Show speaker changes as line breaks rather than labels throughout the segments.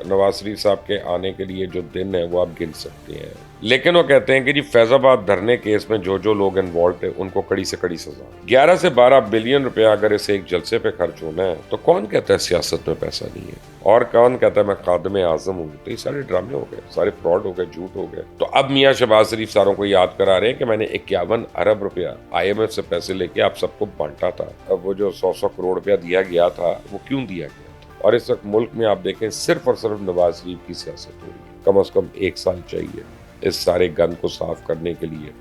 نواز شریف صاحب کے آنے کے لیے جو دن ہیں وہ آپ گن سکتے ہیں، لیکن وہ کہتے ہیں کہ جی فیض آباد دھرنے کیس میں جو لوگ انوالوڈ تھے ان کو کڑی سے کڑی سزا۔ 11 سے 12 بلین روپیہ اگر اس ایک جلسے پہ خرچ ہونا ہے تو کون کہتا ہے سیاست میں پیسہ نہیں ہے، اور کون کہتا ہے میں خادم اعظم ہوں؟ تو یہ سارے ڈرامے ہو گئے، سارے فراڈ ہو گئے، جھوٹ ہو گئے۔ تو اب میاں شہباز شریف ساروں کو یاد کرا رہے ہیں کہ میں نے 51 ارب روپیہ IMF سے پیسے لے کے آپ سب کو بانٹا تھا، اب وہ جو 100 کروڑ روپیہ دیا گیا تھا وہ کیوں دیا گیا؟ اور اس وقت ملک میں آپ دیکھیں صرف اور صرف نواز شریف کی سیاست ہو رہی ہے۔ کم از کم 1 سال چاہیے اس سارے گند کو صاف کرنے کے لیے۔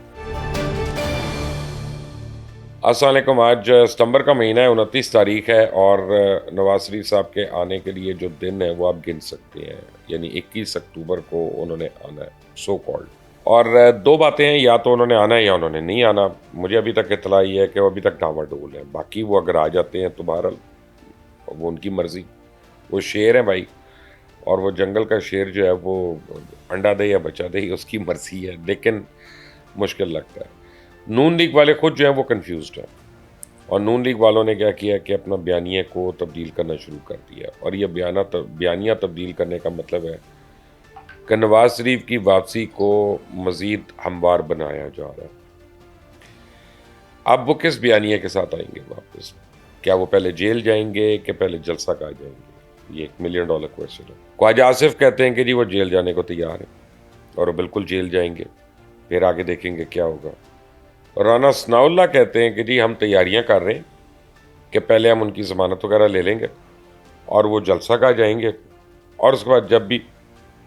السلام علیکم۔ آج ستمبر کا مہینہ ہے، 29 تاریخ ہے، اور نواز شریف صاحب کے آنے کے لیے جو دن ہے وہ آپ گن سکتے ہیں، یعنی 21 اکتوبر کو انہوں نے آنا ہے سو کالڈ۔ اور دو باتیں ہیں، یا تو انہوں نے آنا ہے یا انہوں نے نہیں آنا۔ مجھے ابھی تک اطلاع یہ ہے کہ وہ ابھی تک ڈاواں ڈول ہے، باقی وہ اگر آ جاتے ہیں تو بہرحال وہ ان کی مرضی، وہ شیر ہیں بھائی، اور وہ جنگل کا شیر جو ہے وہ انڈا دے یا بچہ دے اس کی مرضی ہے، لیکن مشکل لگتا ہے۔ نون لیگ والے خود جو ہیں وہ کنفیوزڈ ہیں، اور نون لیگ والوں نے کیا کیا کہ اپنا بیانیے کو تبدیل کرنا شروع کر دیا، اور یہ بیانیہ تبدیل کرنے کا مطلب ہے کہ نواز شریف کی واپسی کو مزید ہموار بنایا جا رہا ہے۔ اب وہ کس بیانیے کے ساتھ آئیں گے واپس؟ کیا وہ پہلے جیل جائیں گے کہ پہلے جلسہ کا جائیں گے؟ یہ ایک $1 ملین کویسچن ہے۔ خواجہ آصف کہتے ہیں کہ جی وہ جیل جانے کو تیار ہیں، اور وہ بالکل جیل جائیں گے، پھر آگے دیکھیں گے کیا ہوگا۔ رانا ثناء اللہ کہتے ہیں کہ جی ہم تیاریاں کر رہے ہیں کہ پہلے ہم ان کی ضمانت وغیرہ لے لیں گے اور وہ جلسہ کا جائیں گے، اور اس کے بعد جب بھی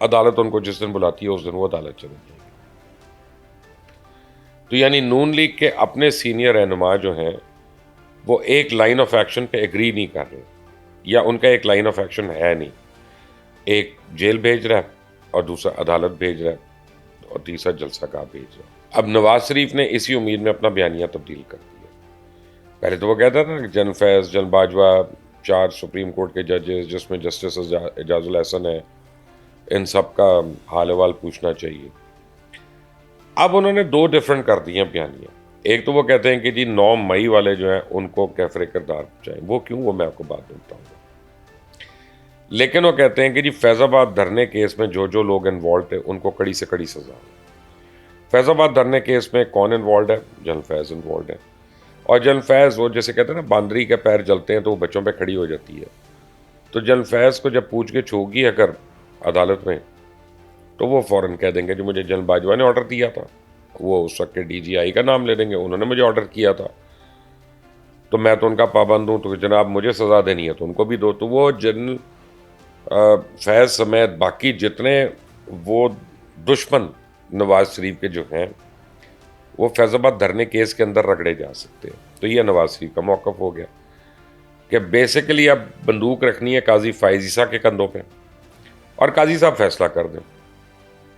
عدالت ان کو جس دن بلاتی ہے اس دن وہ عدالت چلے جائیں گے۔ تو یعنی نون لیگ کے اپنے سینئر رہنما جو ہیں وہ ایک لائن آف ایکشن پہ ایگری نہیں کر رہے، یا ان کا ایک لائن آف ایکشن ہے نہیں۔ ایک جیل بھیج رہا ہے اور دوسرا عدالت بھیج رہا ہے اور تیسرا جلسہ کا بھیج رہا ہے۔ اب نواز شریف نے اسی امید میں اپنا بیانیہ تبدیل کر دیا۔ پہلے تو وہ کہتا تھا کہ جن فیض، جن باجوہ، 4 سپریم کورٹ کے ججز جس میں جسٹس اعجاز الاحسن ہے، ان سب کا حال احوال پوچھنا چاہیے۔ اب انہوں نے 2 ڈیفرنٹ کر دی ہیں بیانیہ۔ ایک تو وہ کہتے ہیں کہ جی 9 مئی والے جو ہیں ان کو کیفر کردار پہنچائیں، وہ کیوں، وہ میں آپ کو بات بتاؤں گا۔ لیکن وہ کہتے ہیں کہ جی فیض آباد دھرنے کیس میں جو لوگ انوالوڈ تھے ان کو کڑی سے کڑی سزا۔ فیض آباد دھرنے کیس میں کون انوالوڈ ہے؟ جن فیض انوالوڈ ہے، اور جن فیض وہ جیسے کہتے ہیں نا باندری کے پیر جلتے ہیں تو وہ بچوں پہ کھڑی ہو جاتی ہے۔ تو جن فیض کو جب پوچھ گچھ ہوگی اگر عدالت میں تو وہ فوراً کہہ دیں گے جو مجھے جن باجوہ نے آرڈر دیا تھا، وہ اس وقت کے DGI کا نام لے دیں گے، انہوں نے مجھے آرڈر کیا تھا تو میں تو ان کا پابند ہوں، تو جناب مجھے سزا دینی ہے تو ان کو بھی دو۔ تو وہ جن فیض سمیت باقی جتنے وہ دشمن نواز شریف کے جو ہیں وہ فیض آباد دھرنے کیس کے اندر رگڑے جا سکتے ہیں۔ تو یہ نواز شریف کا موقف ہو گیا کہ بیسیکلی اب بندوق رکھنی ہے قاضی فائز عیسیٰ کے کندھوں پہ، اور قاضی صاحب فیصلہ کر دیں۔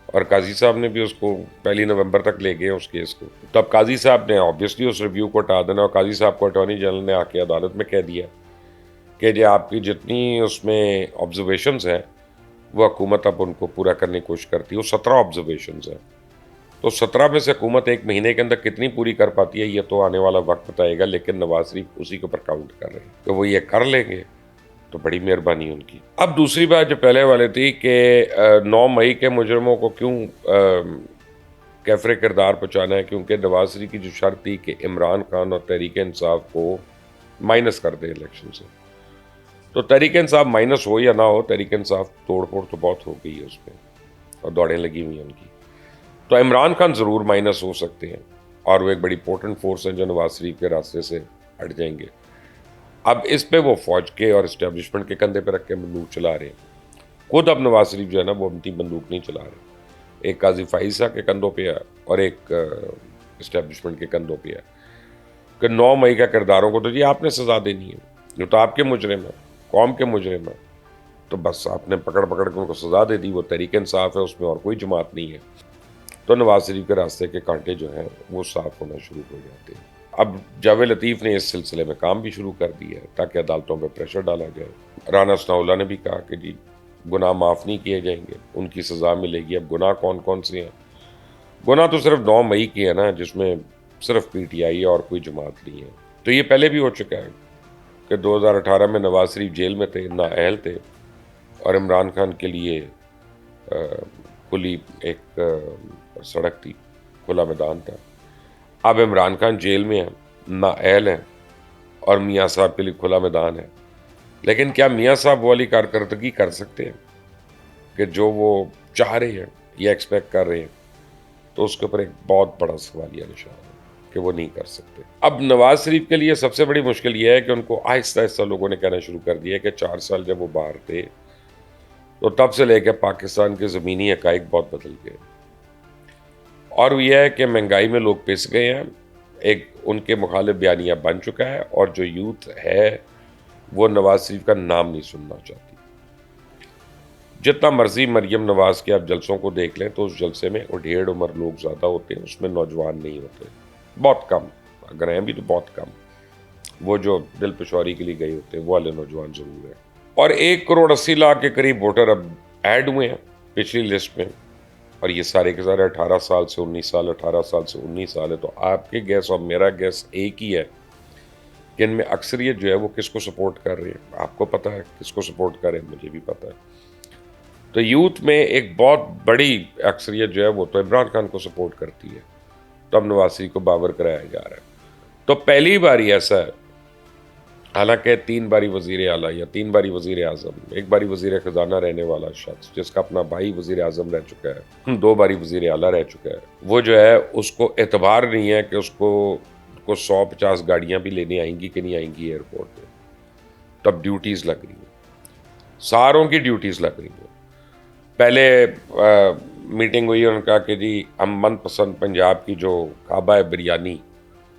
اور قاضی صاحب نے بھی اس کو 1 نومبر تک لے گئے اس کیس کو۔ تو اب قاضی صاحب نے آبویسلی اس ریویو کو ہٹا دینا، اور قاضی صاحب کو اٹارنی جنرل نے آ کے عدالت میں کہہ دیا کہ جی آپ کی جتنی اس میں آبزرویشنز ہیں وہ حکومت اب ان کو پورا کرنے کی کوشش کرتی ہے۔ وہ 17 آبزرویشنز ہیں، تو 17 میں سے حکومت 1 مہینے کے اندر کتنی پوری کر پاتی ہے یہ تو آنے والا وقت بتائے گا، لیکن نواز شریف اسی کے اوپر کاؤنٹ کر رہے ہیں کہ وہ یہ کر لیں گے تو بڑی مہربانی ان کی۔ اب دوسری بات جو پہلے والے تھی کہ 9 مئی کے مجرموں کو کیوں کیفر کردار پہنچانا ہے، کیونکہ نواز شریف کی جو شرط تھی کہ عمران خان اور تحریک انصاف کو مائنس کر دے الیکشن سے، تو تحریک انصاف مائنس ہو یا نہ ہو، تحریک انصاف توڑ پھوڑ تو بہت ہو گئی ہے اس میں اور دوڑیں لگی ہوئی ہیں ان کی، تو عمران خان ضرور مائنس ہو سکتے ہیں، اور وہ ایک بڑی پورٹنٹ فورس ہیں جو نواز شریف کے راستے سے ہٹ جائیں گے۔ اب اس پہ وہ فوج کے اور اسٹیبلشمنٹ کے کندھے پہ رکھ کے بندوق چلا رہے ہیں۔ خود اب نواز شریف جو ہے نا وہ اپنی بندوق نہیں چلا رہے، ایک قاضی فائز کے کندھوں پہ ہے اور ایک اسٹیبلشمنٹ کے کندھوں پہ ہے کہ 9 مئی کا کرداروں کو تو جی آپ نے سزا دینی ہے، جو تو آپ کے مجرم ہیں، قوم کے مجرم ہیں، تو بس آپ نے پکڑ کے ان کو سزا دے دی۔ وہ تحریک انصاف ہے، اس میں اور کوئی جماعت نہیں ہے، تو نواز شریف کے راستے کے کانٹے جو ہیں وہ صاف ہونا شروع ہو جاتے ہیں۔ اب جاوید لطیف نے اس سلسلے میں کام بھی شروع کر دیا ہے تاکہ عدالتوں پہ پریشر ڈالا جائے۔ رانا ثناء اللہ نے بھی کہا کہ جی گناہ معاف نہیں کیے جائیں گے، ان کی سزا ملے گی۔ اب گناہ کون کون سے ہیں؟ گناہ تو صرف 9 مئی کی ہے نا، جس میں صرف PTI اور کوئی جماعت نہیں ہے۔ تو یہ پہلے بھی ہو چکا ہے کہ 2018 میں نواز شریف جیل میں تھے، نااہل تھے، اور عمران خان کے لیے کھلی ایک سڑک تھی، کھلا میدان تھا. اب عمران خان جیل میں ہے، نااہل ہیں، اور میاں صاحب کے لیے کھلا میدان ہے. لیکن کیا میاں صاحب والی کارکردگی کر سکتے ہیں کہ جو وہ چاہ رہے ہیں یا ایکسپیکٹ کر رہے ہیں؟ تو اس کے اوپر ایک بہت بڑا سوالیہ نشان ہے کہ وہ نہیں کر سکتے. اب نواز شریف کے لیے سب سے بڑی مشکل یہ ہے کہ ان کو آہستہ آہستہ لوگوں نے کہنا شروع کر دیا کہ 4 سال جب وہ باہر تھے تو تب سے لے کے پاکستان کے زمینی حقائق بہت بدل گئے. اور وہ یہ ہے کہ مہنگائی میں لوگ پس گئے ہیں، ایک ان کے مخالف بیانیہ بن چکا ہے، اور جو یوتھ ہے وہ نواز شریف کا نام نہیں سننا چاہتی. جتنا مرضی مریم نواز کے آپ جلسوں کو دیکھ لیں تو اس جلسے میں ڈھیڑ عمر لوگ زیادہ ہوتے ہیں، اس میں نوجوان نہیں ہوتے، بہت کم، اگر ہیں بھی تو بہت کم. وہ جو دل پشواری کے لیے گئے ہوتے ہیں وہ والے نوجوان ضرور ہیں. اور 1,80,00,000 کے قریب ووٹر اب ایڈ ہوئے ہیں پچھلی لسٹ میں، اور یہ سارے کے سارے 18 سال سے 19 سال، 18 سال سے 19 سال ہے. تو آپ کے گیس اور میرا گیس ایک ہی ہے کہ ان میں اکثریت جو ہے وہ کس کو سپورٹ کر رہے ہیں. آپ کو پتہ ہے کس کو سپورٹ کر رہے ہیں، مجھے بھی پتہ ہے. تو یوتھ میں ایک بہت بڑی اکثریت جو ہے وہ تو عمران خان کو سپورٹ کرتی ہے. تو اب نواز شریف کو باور کرایا جا رہا ہے. تو پہلی باری ایسا ہے، حالانکہ 3 باری وزیر اعلیٰ یا 3 باری وزیر اعظم، 1 باری وزیر خزانہ رہنے والا شخص جس کا اپنا بھائی وزیر اعظم رہ چکا ہے، 2 باری وزیر اعلیٰ رہ چکا ہے، وہ جو ہے اس کو اعتبار نہیں ہے کہ اس کو 150 گاڑیاں بھی لینے آئیں گی کہ نہیں آئیں گی ایئرپورٹ پہ. تب ڈیوٹیز لگ رہی ہیں، ساروں کی ڈیوٹیز لگ رہی ہیں. پہلے میٹنگ ہوئی اور انہوں نے کہا کہ جی ہم من پسند پنجاب کی جو کعبہ ہے بریانی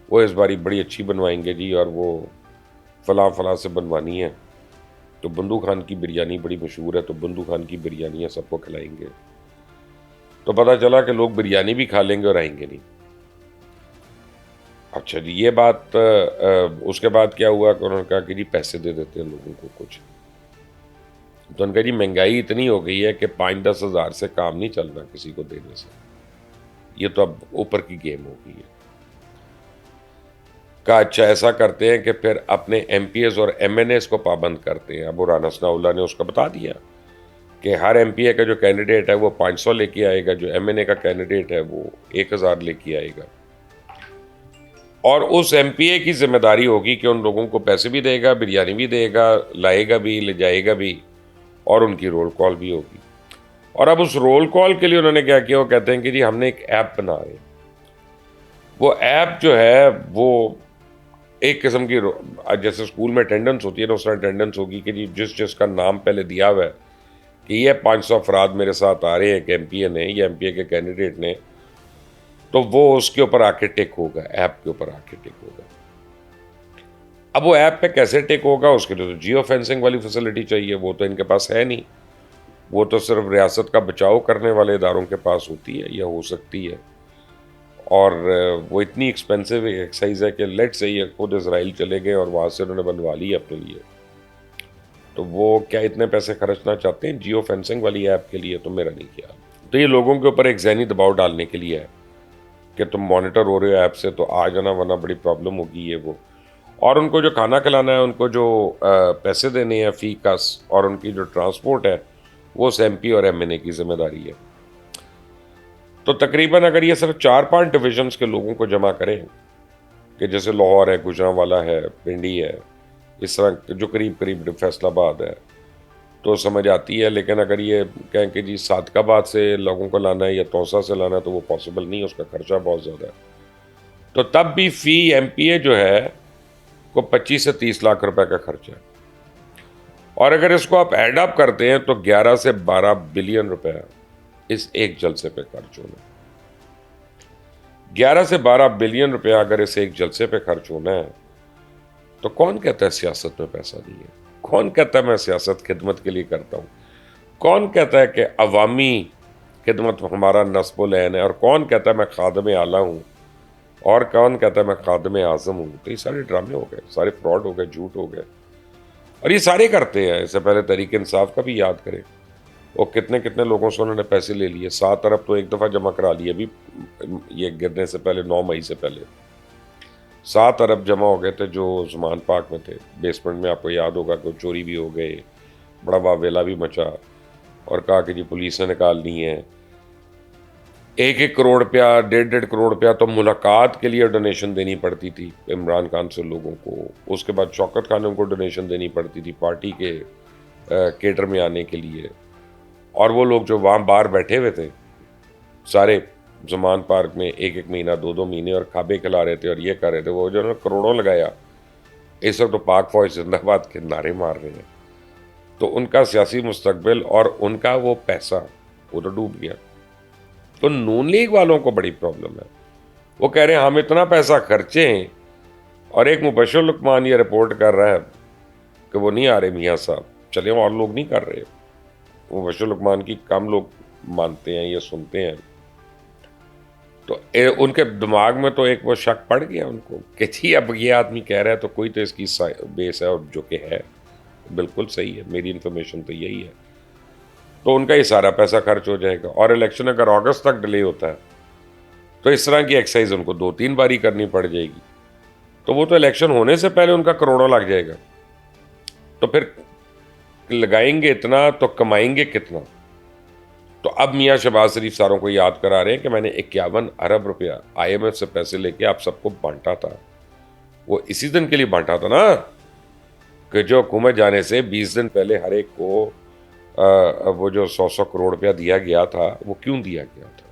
وہ اس باری بڑی اچھی بنوائیں گے جی، اور وہ فلاں فلاں سے بنوانی ہے. تو بندو خان کی بریانی بڑی مشہور ہے، تو بندو خان کی بریانی سب کو کھلائیں گے. تو پتہ چلا کہ لوگ بریانی بھی کھا لیں گے اور آئیں گے نہیں. اچھا جی، یہ بات اس کے بعد کیا ہوا کہ انہوں نے کہا کہ جی پیسے دے دیتے ہیں لوگوں کو کچھ. تو ان کا جی مہنگائی اتنی ہو گئی ہے کہ 5-10 ہزار سے کام نہیں چل رہا کسی کو دینے سے. یہ تو اب اوپر کی گیم ہو گئی ہے. کہا اچھا ایسا کرتے ہیں کہ پھر اپنے ایم پی ایز اور ایم این ایز کو پابند کرتے ہیں. اب رانا ثناءاللہ نے اس کو بتا دیا کہ ہر ایم پی اے کا جو کینڈیڈیٹ ہے وہ 500 لے کے آئے گا، جو ایم این اے کا کینڈیڈیٹ ہے وہ 1000 لے کے آئے گا. اور اس ایم پی اے کی ذمہ داری ہوگی کہ ان لوگوں کو پیسے بھی دے گا، بریانی بھی دے گا، لائے گا بھی، لے جائے گا بھی، اور ان کی رول کال بھی ہوگی. اور اب اس رول کال کے لیے انہوں نے کیا کیا، وہ کہتے ہیں کہ جی ہم نے ایک ایپ بنا رہے ہیں. وہ ایپ جو ہے وہ ایک قسم کی جیسے اسکول میں اٹینڈنس ہوتی ہے نا، اس طرح اٹینڈنس ہوگی کہ جی جس کا نام پہلے دیا ہوا ہے کہ یہ 500 افراد میرے ساتھ آ رہے ہیں کہ ایم پی اے نے یا ایم پی اے کے کینڈیڈیٹ نے، تو وہ اس کے اوپر آ کے ٹک ہوگا، ایپ کے اوپر آ کے ٹک ہوگا. اب وہ ایپ پہ کیسے ٹک ہوگا، اس کے لیے تو جیو فینسنگ والی فیسلٹی چاہیے، وہ تو ان کے پاس ہے نہیں. وہ تو صرف ریاست کا بچاؤ کرنے والے اداروں کے پاس ہوتی ہے یا ہو سکتی ہے، اور وہ اتنی ایکسپینسو ایکسرسائز ہے کہ لیٹ سے یہ خود اسرائیل چلے گئے اور وہاں سے انہوں نے بنوا لی اپنے لیے. تو وہ کیا اتنے پیسے خرچنا چاہتے ہیں جیو فینسنگ والی ایپ کے لیے؟ تو میرا نہیں خیال. تو یہ لوگوں کے اوپر ایک ذہنی دباؤ ڈالنے کے لیے ہے کہ تم مانیٹر ہو رہے ہو ایپ سے تو آ جانا، ورنہ بڑی پرابلم ہوگی. یہ وہ، اور ان کو جو کھانا کھلانا ہے، ان کو جو پیسے دینے ہیں فی کس، اور ان کی جو ٹرانسپورٹ ہے وہ اس ایم پی اور ایم این اے کی ذمہ داری ہے. تو تقریباً اگر یہ صرف 4-5 ڈویژنس کے لوگوں کو جمع کریں کہ جیسے لاہور ہے، گوجرانوالا ہے، پنڈی ہے، اس طرح جو قریب قریب فیصل آباد ہے، تو سمجھ آتی ہے. لیکن اگر یہ کہیں کہ جی صادق آباد سے لوگوں کو لانا ہے یا توسا سے لانا ہے تو وہ پاسبل نہیں ہے، اس کا خرچہ بہت زیادہ ہے. تو تب بھی فی ایم پی اے جو ہے کو 25 سے 30 لاکھ روپے کا خرچہ ہے. اور اگر اس کو آپ ایڈ اپ کرتے ہیں تو 11 سے 12 بلین روپے اس ایک جلسے پہ خرچ ہونا. 11 سے 12 بلین روپے اگر اس ایک جلسے پہ خرچ ہونا ہے تو کون کہتا ہے سیاست میں پیسہ نہیں ہے؟ کون کہتا ہے میں سیاست خدمت کے لیے کرتا ہوں؟ کون کہتا ہے کہ عوامی خدمت ہمارا نصب العین ہے؟ اور کون کہتا ہے میں خادم اعلیٰ ہوں؟ اور کون کہتا ہے میں خادم اعظم ہوں؟ تو یہ سارے ڈرامے ہو گئے، سارے فراڈ ہو گئے، جھوٹ ہو گئے. اور یہ سارے کرتے ہیں. اس سے پہلے تحریک انصاف کا بھی یاد کریں، وہ کتنے کتنے لوگوں سے انہوں نے پیسے لے لیے. 7 ارب تو ایک دفعہ جمع کرا لیے ابھی یہ گرنے سے پہلے، 9 مئی سے پہلے 7 ارب جمع ہو گئے تھے جو عثمان پارک میں تھے بیسمنٹ میں. آپ کو یاد ہوگا کہ چوری بھی ہو گئے، بڑا واویلا بھی مچا اور کہا کہ جی پولیس نے نکالنی ہے. 1-1 کروڑ روپیہ 1.5 کروڑ روپیہ تو ملاقات کے لیے ڈونیشن دینی پڑتی تھی عمران خان سے لوگوں کو. اس کے بعد شوکت خانم کو ڈونیشن دینی پڑتی تھی پارٹی کے کیٹر میں آنے کے لیے. اور وہ لوگ جو وہاں باہر بیٹھے ہوئے تھے سارے زمان پارک میں 1-1 مہینہ 2-2 مہینے اور کھابے کھلا رہے تھے اور یہ کر رہے تھے, وہ جو انہوں نے کروڑوں لگایا اس وقت تو پاک فوج زندہ باد کے نعرے مار رہے ہیں. تو ان کا سیاسی مستقبل اور ان کا وہ پیسہ وہ تو ڈوب گیا. تو نون لیگ والوں کو بڑی پرابلم ہے. وہ کہہ رہے ہیں ہم اتنا پیسہ خرچے ہیں اور ایک مبشر لقمان یہ رپورٹ کر رہا ہے کہ وہ نہیں آ رہے میاں صاحب, چلے اور لوگ نہیں کر رہے. مبشر لقمان کی کم لوگ مانتے ہیں یا سنتے ہیں. تو ان کے دماغ میں تو ایک وہ شک پڑ گیا ان کو کہ جی اب یہ آدمی کہہ رہا ہے تو کوئی تو اس کی بیس ہے, اور جو کہ ہے بالکل صحیح ہے. میری انفارمیشن تو یہی ہے. تو ان کا یہ سارا پیسہ خرچ ہو جائے گا. اور الیکشن اگر اگست تک ڈیلے ہوتا ہے تو اس طرح کی ایکسرسائز ان کو 2-3 باری کرنی پڑ جائے گی. تو وہ تو الیکشن ہونے سے پہلے ان کا کروڑوں لگ جائے گا. تو پھر لگائیں گے اتنا تو کمائیں گے کتنا. تو اب میاں شہباز شریف ساروں کو یاد کرا رہے ہیں کہ میں نے 51 ارب روپیہ IMF سے پیسے لے کے آپ سب کو بانٹا تھا. وہ اسی دن کے لیے بانٹا تھا نا کہ جو حکومت جانے سے 20 دن پہلے ہر ایک کو وہ جو 100 کروڑ روپیہ دیا گیا تھا وہ کیوں دیا گیا تھا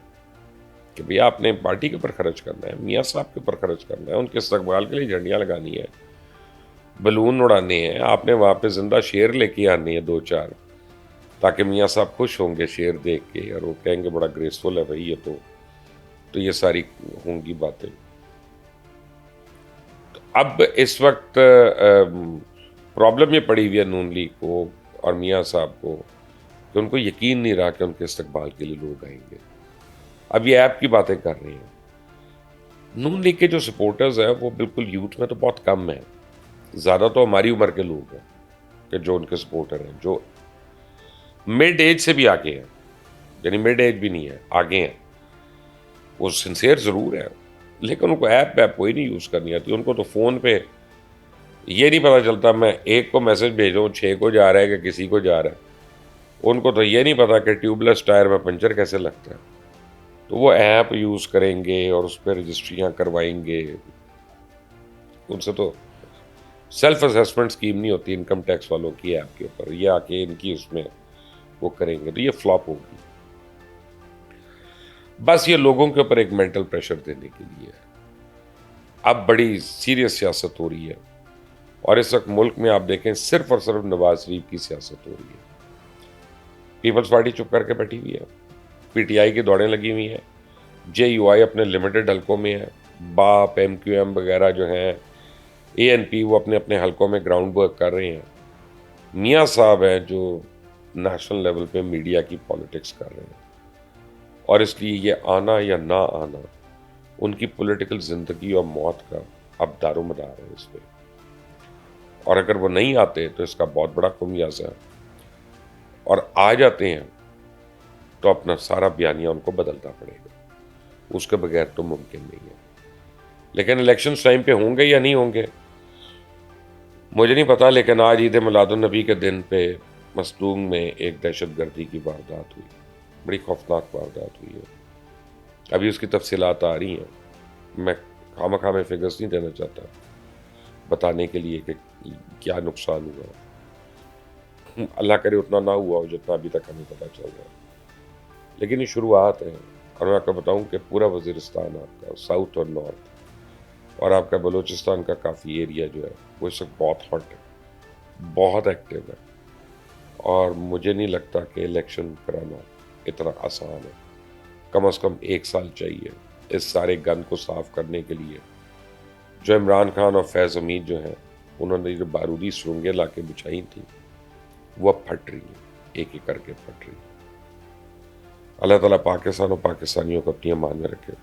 کہ بھیا آپ نے پارٹی کے اوپر خرچ کرنا ہے, میاں صاحب کے اوپر خرچ کرنا ہے, ان کے استقبال کے لیے جھنڈیاں لگانی ہے, بلون اڑانے ہیں, آپ نے وہاں پہ زندہ شیر لے کے آنے ہیں 2-4 تاکہ میاں صاحب خوش ہوں گے شیر دیکھ کے اور وہ کہیں گے بڑا گریسفل ہے بھائی یہ تو یہ ساری ہوں گی باتیں. تو اب اس وقت پرابلم یہ پڑی ہوئی ہے نون لیگ کو اور میاں صاحب کو کہ ان کو یقین نہیں رہا کہ ان کے استقبال کے لیے لوگ آئیں گے. اب یہ ایپ کی باتیں کر رہے ہیں. نون لیگ کے جو سپورٹرز ہیں وہ بالکل یوتھ میں تو بہت کم ہیں, زیادہ تو ہماری عمر کے لوگ ہیں کہ جو ان کے سپورٹر ہیں, جو مڈ ایج سے بھی آگے ہیں, یعنی مڈ ایج بھی نہیں ہے آگے ہیں. وہ سنسیئر ضرور ہے لیکن ان کو ایپ کوئی نہیں یوز کرنی آتی. ان کو تو فون پہ یہ نہیں پتہ چلتا میں ایک کو میسج بھیجوں 6 کو جا رہا ہے کہ کسی کو جا رہا ہے. ان کو تو یہ نہیں پتا کہ ٹیوب لیس ٹائر میں پنچر کیسے لگتا ہے. تو وہ ایپ یوز کریں گے اور اس پہ رجسٹریاں کروائیں گے. ان سے تو سیلف اسیسمنٹ اسکیم نہیں ہوتی انکم ٹیکس والوں کی ایپ کے اوپر, یہ آ کے ان کی اس میں وہ کریں گے تو یہ فلاپ ہوگی. بس یہ لوگوں کے اوپر ایک مینٹل پریشر دینے کے لیے ہے. اب بڑی سیریس سیاست ہو رہی ہے اور اس وقت ملک میں آپ دیکھیں صرف اور صرف نواز شریف کی سیاست ہو رہی ہے. پیپلز پارٹی چپ کر کے بیٹھی ہوئی ہے, PTI کی دوڑیں لگی ہوئی ہیں, JUI اپنے لمیٹڈ حلقوں میں ہے, باپ MQM وغیرہ جو ہیں ANP وہ اپنے اپنے حلقوں میں گراؤنڈ ورک کر رہے ہیں. میاں صاحب ہیں جو نیشنل لیول پہ میڈیا کی پالیٹکس کر رہے ہیں اور اس لیے یہ آنا یا نہ آنا ان کی پولیٹیکل زندگی اور موت کا اب دار و مدار ہے اس پہ. اور اگر وہ نہیں آتے تو اس کا بہت بڑا خمیازہ ہے, اور آ جاتے ہیں تو اپنا سارا بیانیہ ان کو بدلنا پڑے گا. اس کے بغیر تو ممکن نہیں ہے. لیکن الیکشنز ٹائم پہ ہوں گے یا نہیں ہوں گے مجھے نہیں پتا. لیکن آج عید میلاد النبی کے دن پہ مصدوم میں ایک دہشت گردی کی واردات ہوئی, بڑی خوفناک واردات ہوئی ہے. ابھی اس کی تفصیلات آ رہی ہیں, میں خواہ میں فگرز نہیں دینا چاہتا بتانے کے لیے کہ کیا نقصان ہوا. اللہ کرے اتنا نہ ہوا ہو جتنا ابھی تک ہمیں پتہ چل رہا ہے, لیکن یہ شروعات ہیں. اور میں آپ کو بتاؤں کہ پورا وزیرستان آپ کا ساؤتھ اور نارتھ اور آپ کا بلوچستان کا کافی ایریا جو ہے وہ اس وقت بہت ہاٹ ہے, بہت ایکٹیو ہے. اور مجھے نہیں لگتا کہ الیکشن کرانا اتنا آسان ہے. کم از کم 1 سال چاہیے اس سارے گند کو صاف کرنے کے لیے. جو عمران خان اور فیض حمید جو ہیں انہوں نے جو بارودی سرنگیں لا کے بچھائی تھیں وہ اب پھٹ رہی ہیں, ایک ایک کر کے پھٹ رہی ہیں. اللہ تعالیٰ پاکستان اور پاکستانیوں کو اپنی امان میں رکھے.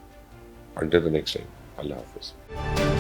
انٹل دی نیکسٹ ٹائم, اللہ حافظ.